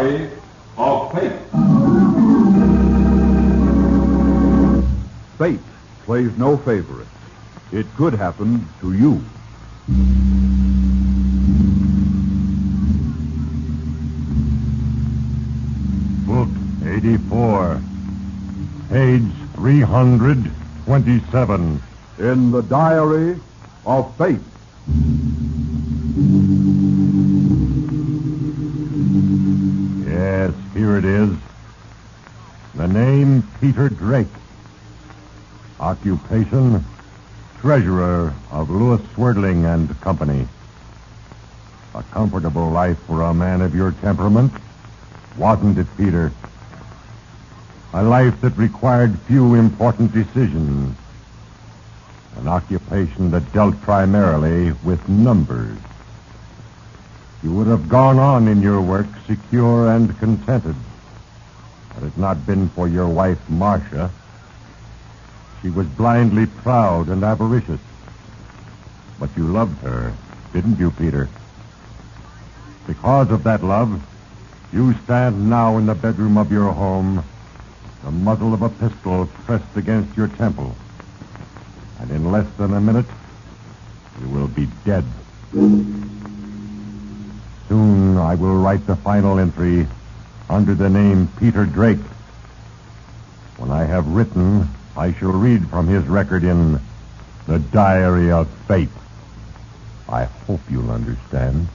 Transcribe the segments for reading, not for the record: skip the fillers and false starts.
Diary of Fate. Fate plays no favorites. It could happen to you. Book 84, page 327. In the Diary of Fate. Yes, here it is. The name Peter Drake. Occupation, treasurer of Lewis Swerdling and Company. A comfortable life for a man of your temperament, wasn't it, Peter? A life that required few important decisions. An occupation that dealt primarily with numbers. You would have gone on in your work secure and contented. Had it not been for your wife, Marcia. She was blindly proud and avaricious. But you loved her, didn't you, Peter? Because of that love, you stand now in the bedroom of your home, the muzzle of a pistol pressed against your temple. And in less than a minute, you will be dead. Soon I will write the final entry under the name Peter Drake. When I have written, I shall read from his record in the Diary of Fate. I hope you'll understand.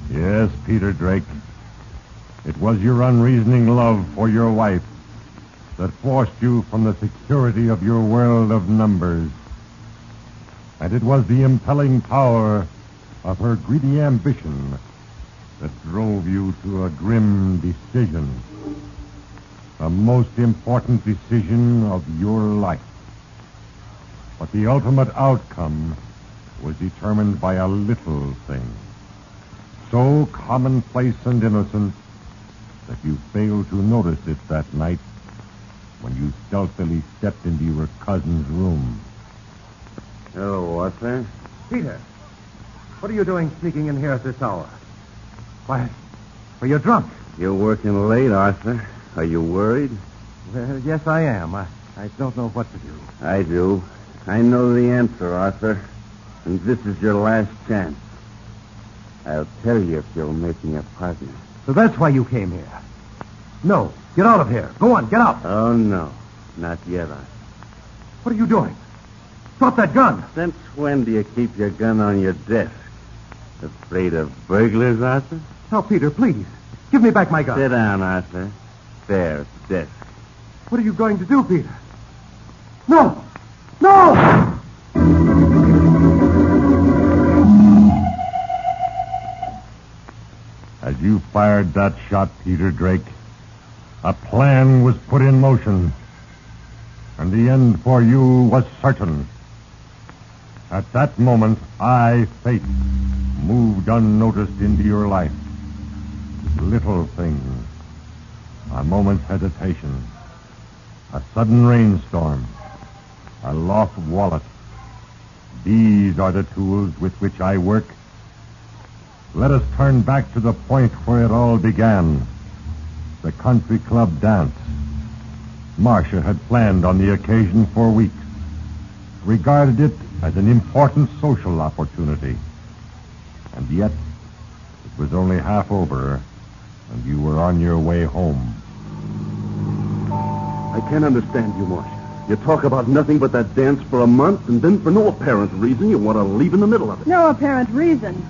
Yes, Peter Drake. It was your unreasoning love for your wife that forced you from the security of your world of numbers. And it was the impelling power of her greedy ambition that drove you to a grim decision. The most important decision of your life. But the ultimate outcome was determined by a little thing. So commonplace and innocent that you failed to notice it that night when you stealthily stepped into your cousin's room. Hello, Arthur. Peter, what are you doing sneaking in here at this hour? Why, you're drunk. You're working late, Arthur. Are you worried? Well, yes, I am. I don't know what to do. I do. I know the answer, Arthur. And this is your last chance. I'll tell you if you'll make me a partner. So that's why you came here. No, get out of here. Go on, get out. Oh, no. Not yet, Arthur. What are you doing? Drop that gun. Since when do you keep your gun on your desk? Afraid of burglars, Arthur? Now, Peter, please. Give me back my gun. Sit down, Arthur. There, at the desk. What are you going to do, Peter? No! No! As you fired that shot, Peter Drake, a plan was put in motion. And the end for you was certain. At that moment, Fate, moved unnoticed into your life. Little things. A moment's hesitation. A sudden rainstorm. A lost wallet. These are the tools with which I work. Let us turn back to the point where it all began. The country club dance. Marcia had planned on the occasion for weeks. Regarded it as an important social opportunity. And yet, it was only half over, and you were on your way home. I can't understand you, Marcia. You talk about nothing but that dance for a month, and then for no apparent reason, you want to leave in the middle of it. No apparent reason.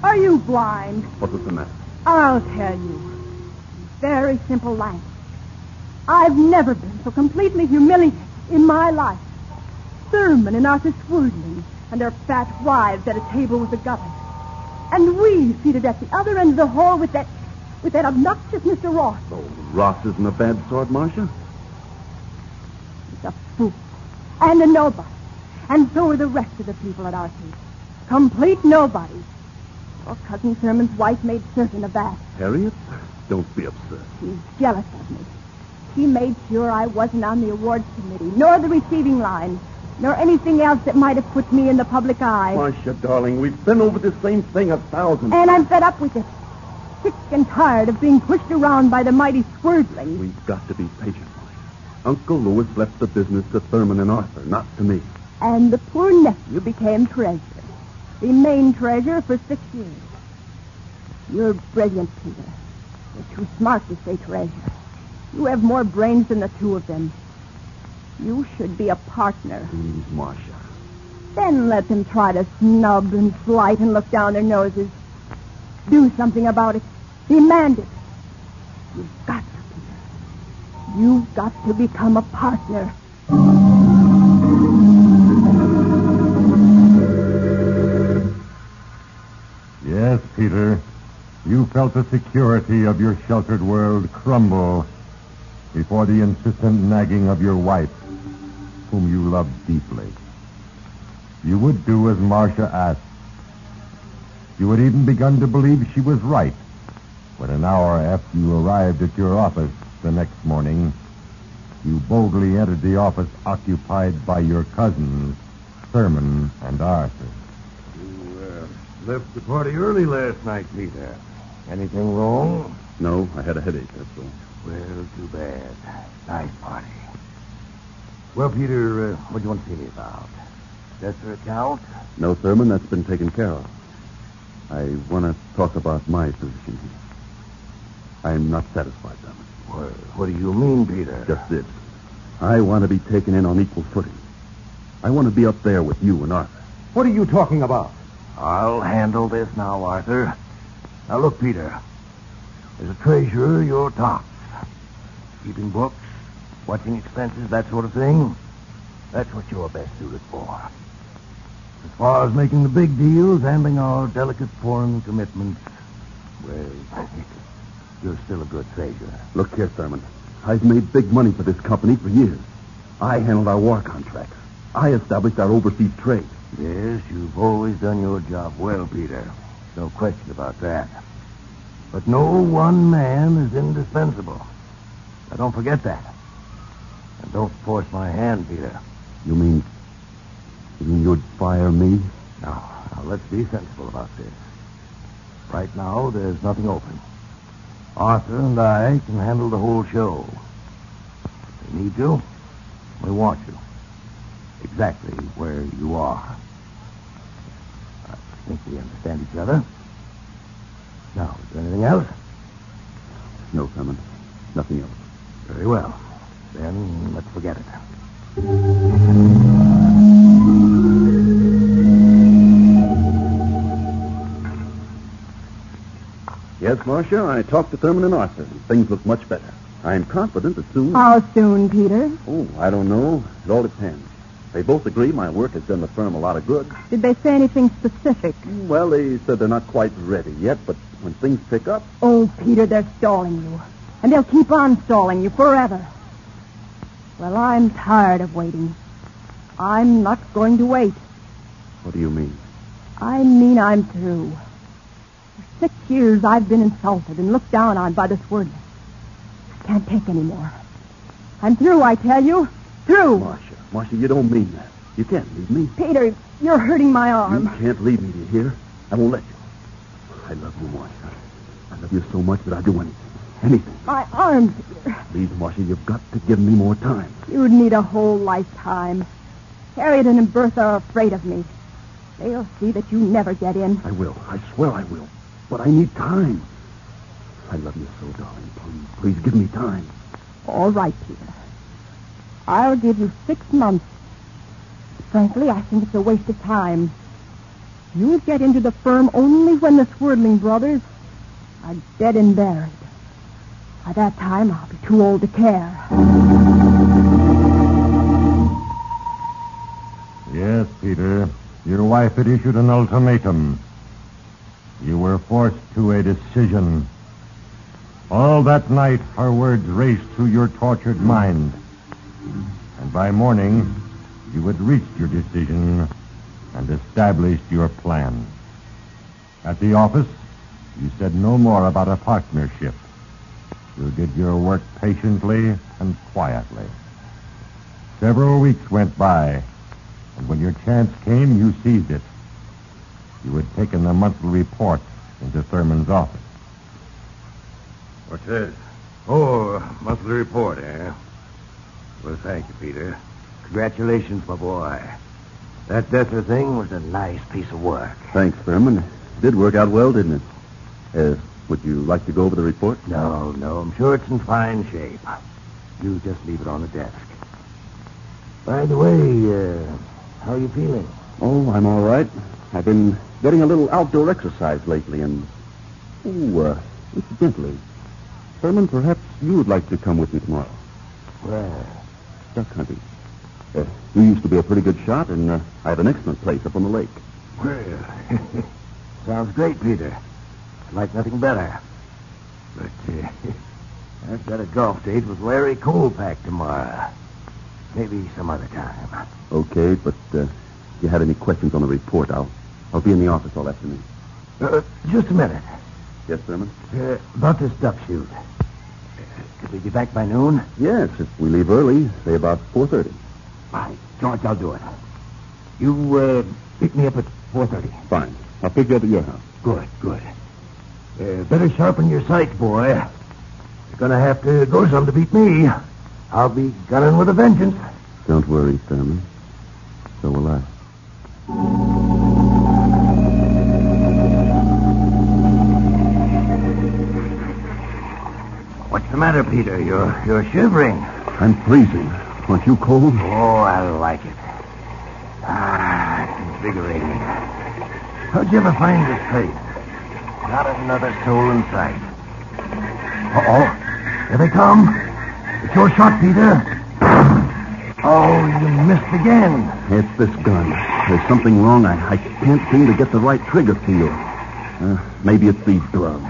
Are you blind? What was the matter? I'll tell you. Very simple language. I've never been so completely humiliated in my life. Thurman and Arthur Swerdling and their fat wives at a table with the governor. And we seated at the other end of the hall with that obnoxious Mr. Ross. Oh, Ross isn't a bad sort, Marcia. a fool and a nobody. And so are the rest of the people at Arthur's. Complete nobodies. Your Cousin Thurman's wife made certain of that. Harriet, don't be upset. She's jealous of me. She made sure I wasn't on the awards committee, nor the receiving line, nor anything else that might have put me in the public eye. Marcia, darling, we've been over this same thing 1,000 And I'm fed up with it. Sick and tired of being pushed around by the mighty Swerdling. We've got to be patient, Marcia. Uncle Lewis left the business to Thurman and Arthur, not to me. And the poor nephew became treasurer. Remained treasurer for 6 years. You're brilliant, Peter. You're too smart to stay treasurer. You have more brains than the two of them. You should be a partner. Please, Marcia. Then let them try to snub and slight and look down their noses. Do something about it. Demand it. You've got to, Peter. You've got to become a partner. Yes, Peter. You felt the security of your sheltered world crumble before the insistent nagging of your wife, whom you loved deeply. You would do as Marcia asked. You had even begun to believe she was right when an hour after you arrived at your office the next morning, you boldly entered the office occupied by your cousins, Thurman and Arthur. You left the party early last night, Peter. Anything wrong? No, I had a headache, that's all. Well, too bad. Nice party. Well, Peter, what do you want to see me about? Chester account? No, Thurman, that's been taken care of. I want to talk about my position here. I'm not satisfied, Thurman. Well, what do you mean, Peter? Just this. I want to be taken in on equal footing. I want to be up there with you and Arthur. What are you talking about? I'll handle this now, Arthur. Now, look, Peter. As a treasurer, you're tops. Keeping books, watching expenses, that sort of thing. That's what you're best suited for. As far as making the big deals, handling our delicate foreign commitments, well, you're still a good treasurer. Look here, Thurman. I've made big money for this company for years. I handled our war contracts. I established our overseas trade. Yes, you've always done your job well, Peter. No question about that. But no one man is indispensable. Now, don't forget that. And don't force my hand, Peter. You mean you'd fire me? Now, let's be sensible about this. Right now, there's nothing open. Arthur and I can handle the whole show. If we need you, we want you. Exactly where you are. I think we understand each other. Now, is there anything else? No, Thurman. Nothing else. Very well. Then let's forget it. Yes, Marcia, I talked to Thurman and Arthur, and things look much better. I'm confident that soon... How soon, Peter? Oh, I don't know. It all depends. They both agree my work has done the firm a lot of good. Did they say anything specific? Well, they said they're not quite ready yet, but when things pick up... Oh, Peter, they're stalling you. And they'll keep on stalling you forever. Well, I'm tired of waiting. I'm not going to wait. What do you mean? I mean I'm through. For 6 years, I've been insulted and looked down on by the Swerdling. I can't take any more. I'm through, I tell you. Through. Marcia, you don't mean that. You can't leave me. Peter, you're hurting my arm. You can't leave me, do you hear? I won't let you. I love you, Marcia. I love you so much that I'd do anything. Anything. My arm, Peter. Please, Marcia, you've got to give me more time. You'd need a whole lifetime. Harriet and Bertha are afraid of me. They'll see that you never get in. I will. I swear I will. But I need time. I love you so, darling. Please give me time. All right, Peter. I'll give you 6 months. Frankly, I think it's a waste of time. You'll get into the firm only when the Swerdling brothers are dead and buried. By that time, I'll be too old to care. Yes, Peter. Your wife had issued an ultimatum. You were forced to a decision. All that night, her words raced through your tortured mind. And by morning, you had reached your decision and established your plan. At the office, you said no more about a partnership. You did your work patiently and quietly. Several weeks went by, and when your chance came, you seized it. You had taken the monthly report into Thurman's office. What's this? Oh, monthly report, eh? Well, thank you, Peter. Congratulations, my boy. That Desser thing was a nice piece of work. Thanks, Thurman. It did work out well, didn't it? Would you like to go over the report? No, I'm sure it's in fine shape. You just leave it on the desk. By the way, how are you feeling? Oh, I'm all right. I've been getting a little outdoor exercise lately, and... incidentally, Thurman, perhaps you would like to come with me tomorrow. Well, Duck hunting. You used to be a pretty good shot, and I have an excellent place up on the lake. well, sounds great, Peter. I'd like nothing better. But I've got a golf date with Larry Colpack tomorrow. Maybe some other time. Okay, but if you had any questions on the report, I'll be in the office all afternoon. Just a minute. Yes, Thurman? About this duck shoot. Could we be back by noon? Yes, if we leave early, say about 4:30. Fine. George, I'll do it. You pick me up at 4:30. Fine. I'll pick you up at your house. Good. Better sharpen your sights, boy. You're going to have to go some to beat me. I'll be gunning with a vengeance. Don't worry, Thurman. So will I. What's the matter, Peter? You're shivering. I'm freezing. Aren't you cold? Oh, I like it. It's invigorating. How'd you ever find this place? Not another soul in sight. Uh-oh. Here they come. It's your shot, Peter. Oh, you missed again. It's this gun. There's something wrong. I can't seem to get the right trigger feel. Maybe it's these gloves.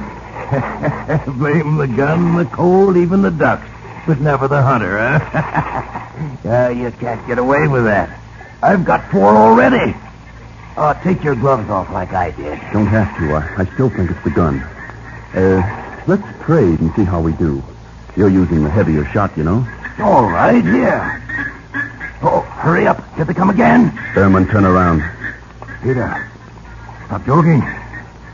Blame the gun, the cold, even the ducks. But never the hunter, huh? You can't get away with that. I've got 4 already. Take your gloves off like I did. Don't have to. I still think it's the gun. Let's trade and see how we do. You're using the heavier shot, you know. All right, here. Oh, hurry up. Here they come again. Thurman, turn around. Peter, stop joking.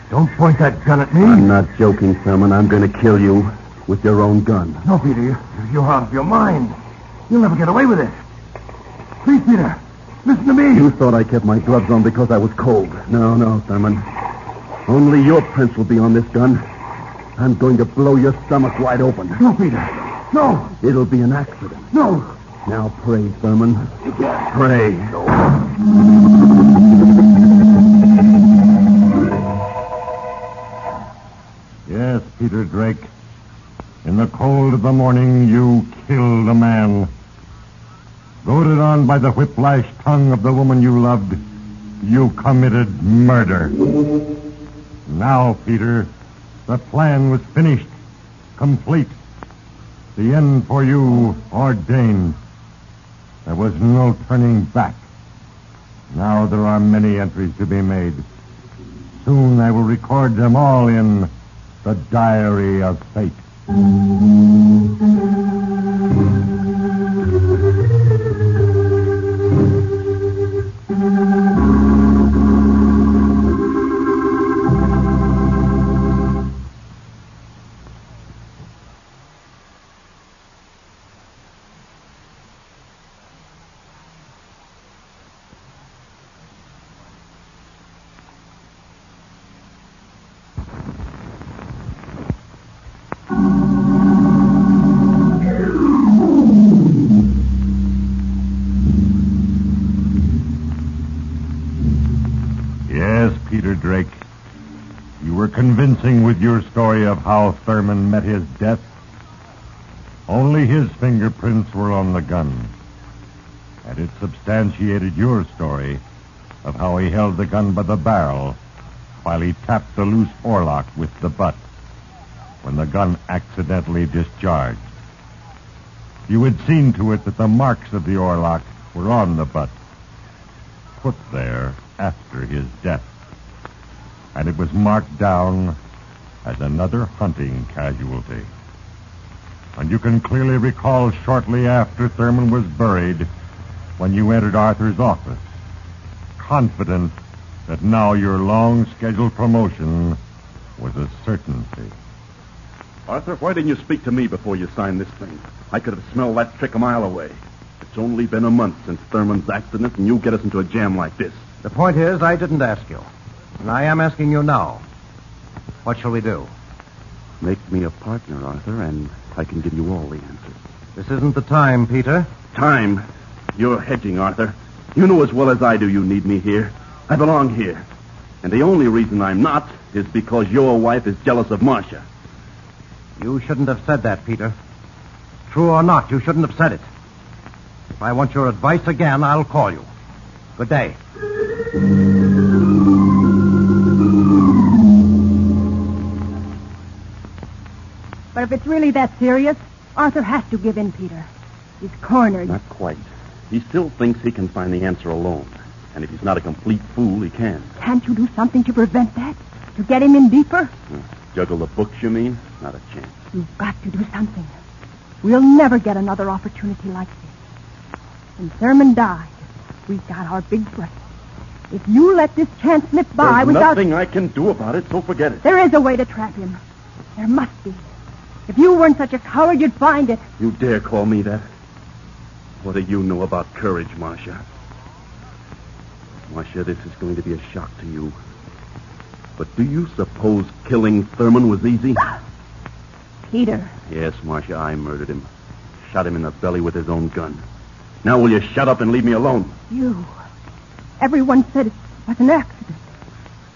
Don't point that gun at me. I'm not joking, Thurman. I'm going to kill you with your own gun. No, Peter, you're out of your mind. You'll never get away with it. Please, Peter, listen to me. You thought I kept my gloves on because I was cold. No, Thurman. Only your prints will be on this gun. I'm going to blow your stomach wide open. No, Peter. No. It'll be an accident. No. Now pray, Thurman. Pray. Yes, Peter Drake. In the cold of the morning, you killed a man. Goaded on by the whiplash tongue of the woman you loved, you committed murder. Now, Peter, the plan was finished, complete. The end for you ordained. There was no turning back. Now there are many entries to be made. Soon I will record them all in the Diary of Fate. Peter Drake. You were convincing with your story of how Thurman met his death. Only his fingerprints were on the gun. And it substantiated your story of how he held the gun by the barrel while he tapped the loose forelock with the butt when the gun accidentally discharged. You had seen to it that the marks of the oarlock were on the butt, put there after his death. And it was marked down as another hunting casualty. And you can clearly recall shortly after Thurman was buried when you entered Arthur's office, confident that now your long-scheduled promotion was a certainty. Arthur, why didn't you speak to me before you signed this thing? I could have smelled that trick a mile away. It's only been a month since Thurman's accident, and you get us into a jam like this. The point is, I didn't ask you. And I am asking you now. What shall we do? Make me a partner, Arthur, and I can give you all the answers. This isn't the time, Peter. Time? You're hedging, Arthur. You know as well as I do you need me here. I belong here. And the only reason I'm not is because your wife is jealous of Marcia. You shouldn't have said that, Peter. True or not, you shouldn't have said it. If I want your advice again, I'll call you. Good day. But if it's really that serious, Arthur has to give in, Peter. He's cornered. Not quite. He still thinks he can find the answer alone. And if he's not a complete fool, he can. Can't you do something to prevent that? To get him in deeper? Juggle the books, you mean? Not a chance. You've got to do something. We'll never get another opportunity like this. When Thurman died, we got our big break. If you let this chance slip by There's without... nothing I can do about it, so forget it. There is a way to trap him. There must be. If you weren't such a coward, you'd find it. You dare call me that? What do you know about courage, Marcia? Marcia, this is going to be a shock to you. But do you suppose killing Thurman was easy? Peter. Yes, Marcia, I murdered him. Shot him in the belly with his own gun. Now will you shut up and leave me alone? You. Everyone said it was an accident.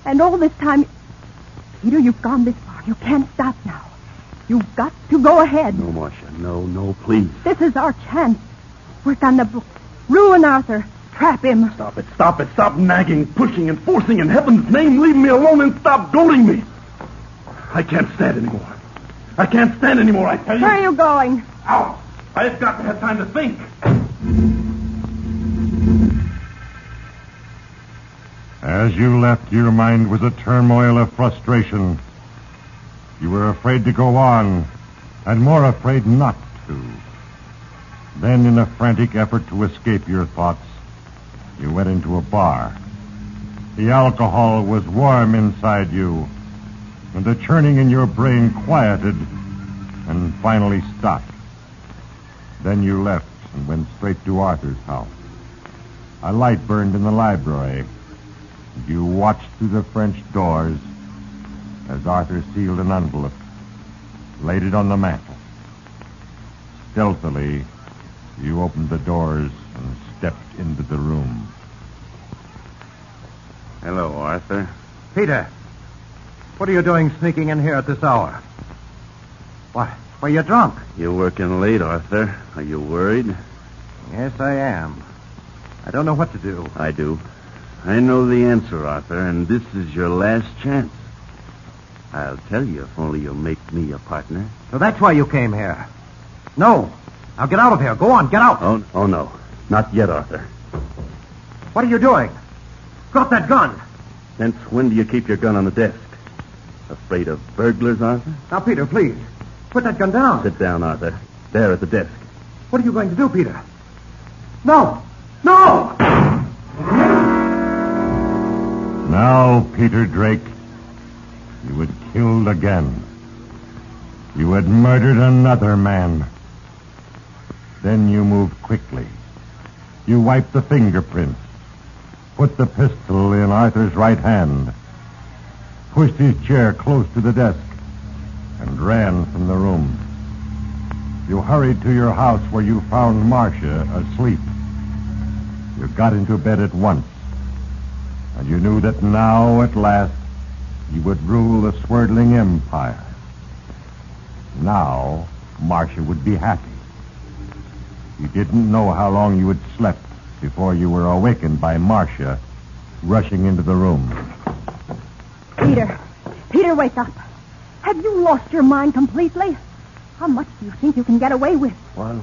And all this time... Peter, you've gone this far. You can't stop now. You've got to go ahead. No, Marcia. No, please. This is our chance. Work on the book. Ruin Arthur. Trap him. Stop it. Stop nagging, pushing, and forcing. In heaven's name, leave me alone and stop goading me. I can't stand anymore. I can't stand anymore, I tell you. Where are you going? Out. I've got to have time to think. As you left, your mind was a turmoil of frustration. You were afraid to go on, and more afraid not to. Then, in a frantic effort to escape your thoughts, you went into a bar. The alcohol was warm inside you, and the churning in your brain quieted and finally stopped. Then you left and went straight to Arthur's house. A light burned in the library. You watched through the French doors as Arthur sealed an envelope, laid it on the mantel. Stealthily, you opened the doors and stepped into the room. Hello, Arthur. Peter, what are you doing sneaking in here at this hour? Why, you're drunk. You're working late, Arthur. Are you worried? Yes, I am. I don't know what to do. I do. I know the answer, Arthur, and this is your last chance. I'll tell you if only you'll make me a partner. So that's why you came here. No. Now get out of here. Go on, get out. Oh, no. Not yet, Arthur. What are you doing? Drop that gun. Since when do you keep your gun on the desk? Afraid of burglars, Arthur? Now, Peter, please. Put that gun down. Sit down, Arthur. There at the desk. What are you going to do, Peter? No! No! Now, Peter Drake, you had killed again. You had murdered another man. Then you moved quickly. You wiped the fingerprints, put the pistol in Arthur's right hand, pushed his chair close to the desk, and ran from the room. You hurried to your house where you found Marcia asleep. You got into bed at once, and you knew that now, at last, you would rule the Swerdling Empire. Now, Marcia would be happy. You didn't know how long you had slept before you were awakened by Marcia rushing into the room. Peter, wake up. Have you lost your mind completely? How much do you think you can get away with? Well,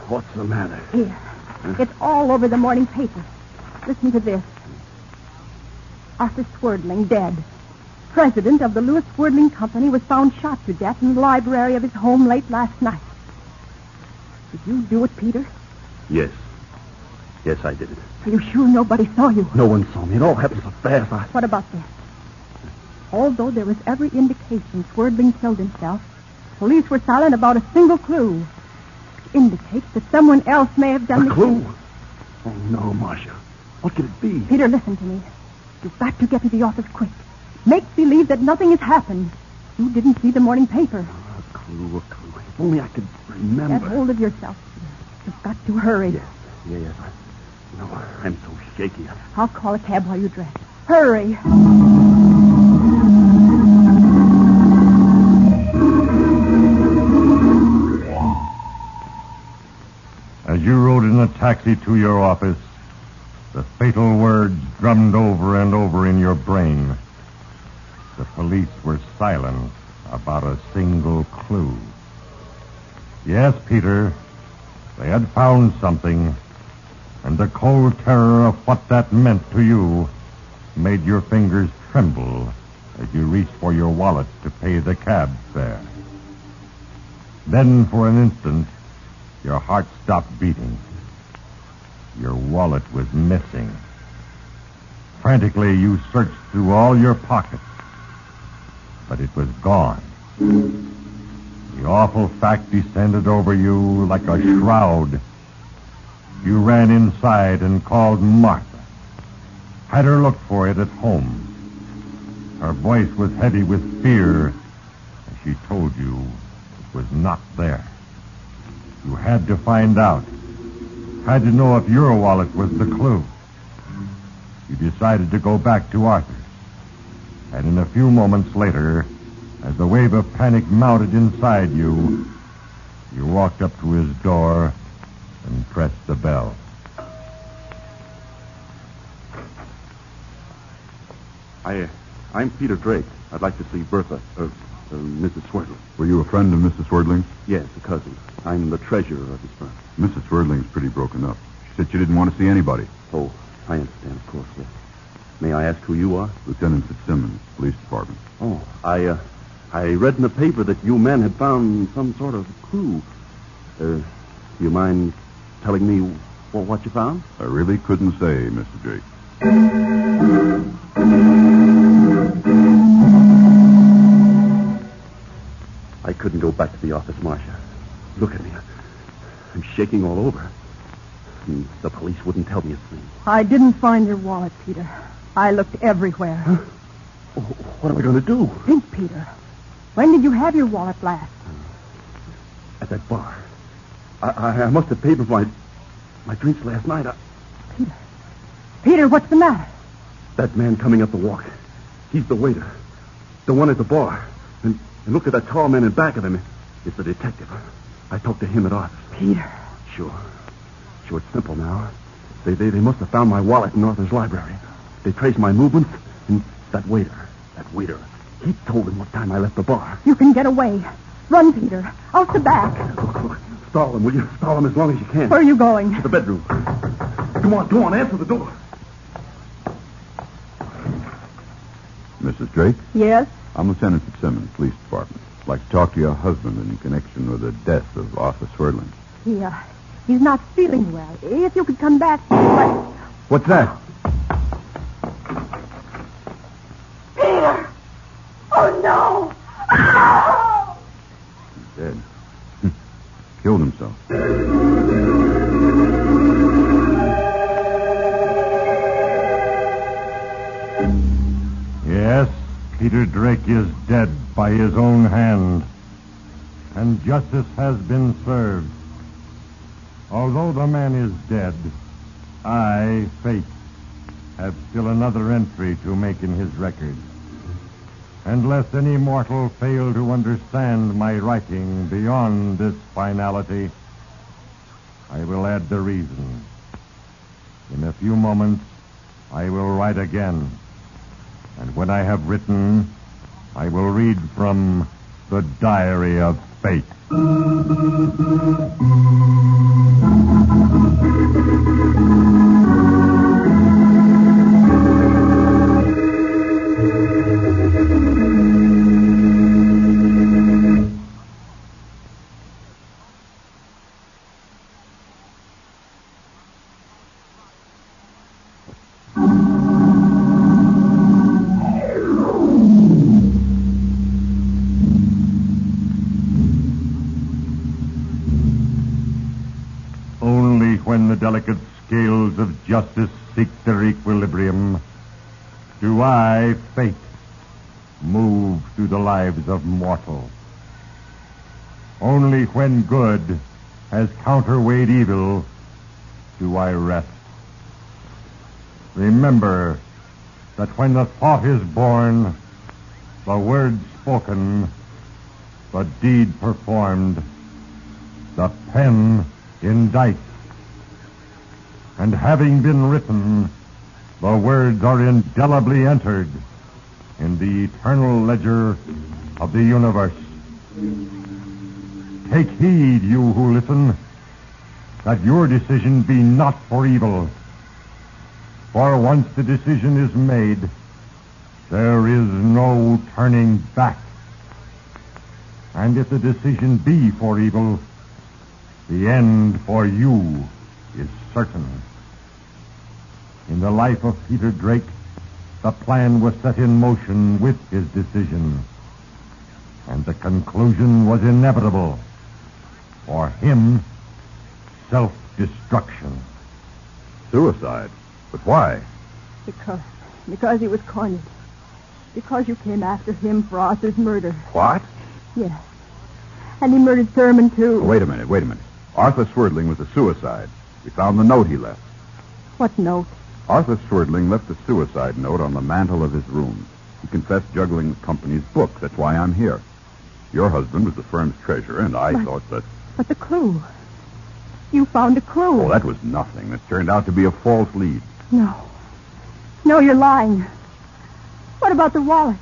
what's the matter? Here. It's all over the morning paper. Listen to this. Arthur Swerdling, dead. President of the Lewis Swerdling Company, was found shot to death in the library of his home late last night. Did you do it, Peter? Yes. Yes, I did it. Are you sure nobody saw you? No one saw me. It all happened so fast. What about this? Although there was every indication Swerdling killed himself, police were silent about a single clue. Which indicates that someone else may have done A the clue? Oh, no, Marcia. What could it be? Peter, listen to me. You've got to get to the office quick. Make believe that nothing has happened. You didn't see the morning paper. A clue. If only I could remember. Get hold of yourself, Peter. You've got to hurry. Yes. I'm so shaky. I'll call a cab while you dress. Hurry. As you rode in a taxi to your office, the fatal words drummed over and over in your brain. The police were silent about a single clue. Yes, Peter, they had found something, and the cold terror of what that meant to you made your fingers tremble as you reached for your wallet to pay the cab fare. Then, for an instant, your heart stopped beating. Your wallet was missing. Frantically, you searched through all your pockets, but it was gone. The awful fact descended over you like a shroud. You ran inside and called Martha. Had her look for it at home. Her voice was heavy with fear as she told you it was not there. You had to find out. Had to know if your wallet was the clue. You decided to go back to Arthur's. And in a few moments later, as the wave of panic mounted inside you, you walked up to his door and pressed the bell. I'm Peter Drake. I'd like to see Bertha, Mrs. Swerdling. Were you a friend of Mrs. Swerdling's? Yes, a cousin. I'm the treasurer of his firm. Mrs. Swerdling's pretty broken up. She said she didn't want to see anybody. Oh, I understand, of course, yes. May I ask who you are? Lieutenant Fitzsimmons, Police Department. Oh, I read in the paper that you men had found some sort of clue. Do you mind telling me what you found? I really couldn't say, Mr. Drake. I couldn't go back to the office, Marcia. Look at me. I'm shaking all over. And the police wouldn't tell me a thing. I didn't find your wallet, Peter. I looked everywhere. Huh? Oh, what am I going to do? Think, Peter. When did you have your wallet last? At that bar. I must have paid for my drinks last night. Peter, what's the matter? That man coming up the walk. He's the waiter. The one at the bar. And look at that tall man in back of him. It's the detective. I talked to him at Arthur's. Peter. Sure, it's simple now. They must have found my wallet in Arthur's library. They traced my movements, and that waiter, he told them what time I left the bar. You can get away. Run, Peter. Out the back. Look. Stall him, will you? Stall him as long as you can. Where are you going? To the bedroom. Come on, answer the door. Mrs. Drake? Yes? I'm Lieutenant Fitzsimmons, Police Department. I'd like to talk to your husband in connection with the death of Arthur Swerdling. He's not feeling well. If you could come back... What's that? Peter! Oh, no! Oh! He's dead. Killed himself. Yes, Peter Drake is dead by his own hand, and justice has been served. Although the man is dead, I, Fate, have still another entry to make in his record. And lest any mortal fail to understand my writing beyond this finality, I will add the reason. In a few moments, I will write again. And when I have written, I will read from the Diary of Fate. When the delicate scales of justice seek their equilibrium, do I, fate, move through the lives of mortals. Only when good has counterweighed evil do I rest. Remember that when the thought is born, the word spoken, the deed performed, the pen indicts. And having been written, the words are indelibly entered in the eternal ledger of the universe. Take heed, you who listen, that your decision be not for evil. For once the decision is made, there is no turning back. And if the decision be for evil, the end for you is certain. In the life of Peter Drake, the plan was set in motion with his decision, and the conclusion was inevitable. For him, self-destruction. Suicide? But why? Because he was cornered. Because you came after him for Arthur's murder. What? Yes. And he murdered Thurman, too. Oh, wait a minute. Arthur Swerdling was a suicide. We found the note he left. What note? Arthur Swerdling left a suicide note on the mantel of his room. He confessed juggling the company's books. That's why I'm here. Your husband was the firm's treasurer, and I thought that... But the clue. You found a clue. Oh, that was nothing. It turned out to be a false lead. No, you're lying. What about the wallet?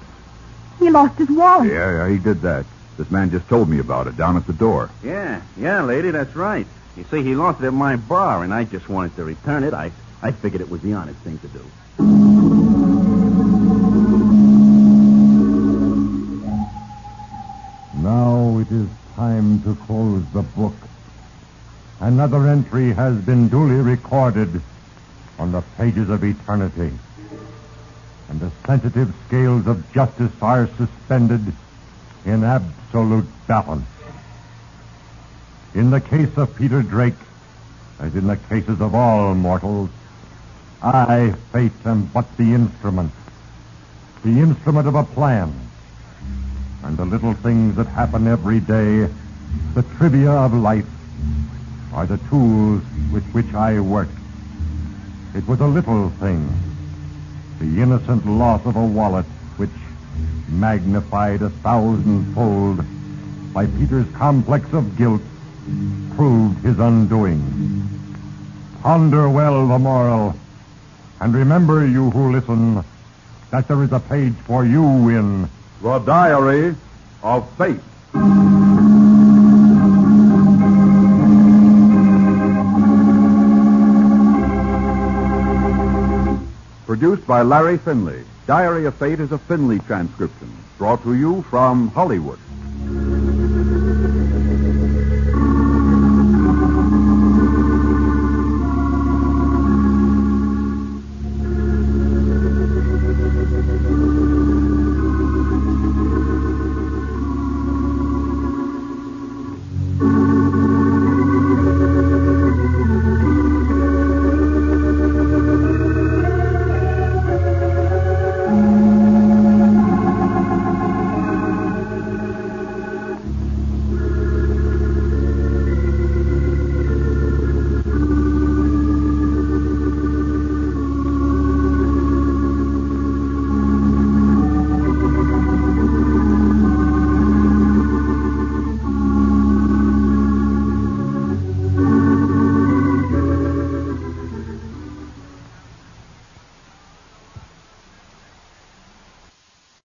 He lost his wallet. Yeah, he did that. This man just told me about it down at the door. Yeah, lady, that's right. You see, he lost it at my bar, and I just wanted to return it. I figured it was the honest thing to do. Now it is time to close the book. Another entry has been duly recorded on the pages of eternity, and the sensitive scales of justice are suspended in absolute balance. In the case of Peter Drake, as in the cases of all mortals, I, fate, am but the instrument of a plan. And the little things that happen every day, the trivia of life, are the tools with which I work. It was a little thing, the innocent loss of a wallet, which, magnified 1,000-fold by Peter's complex of guilt, proved his undoing. Ponder well the moral, and remember, you who listen, that there is a page for you in The Diary of Fate. Produced by Larry Finley. Diary of Fate is a Finley transcription, brought to you from Hollywood.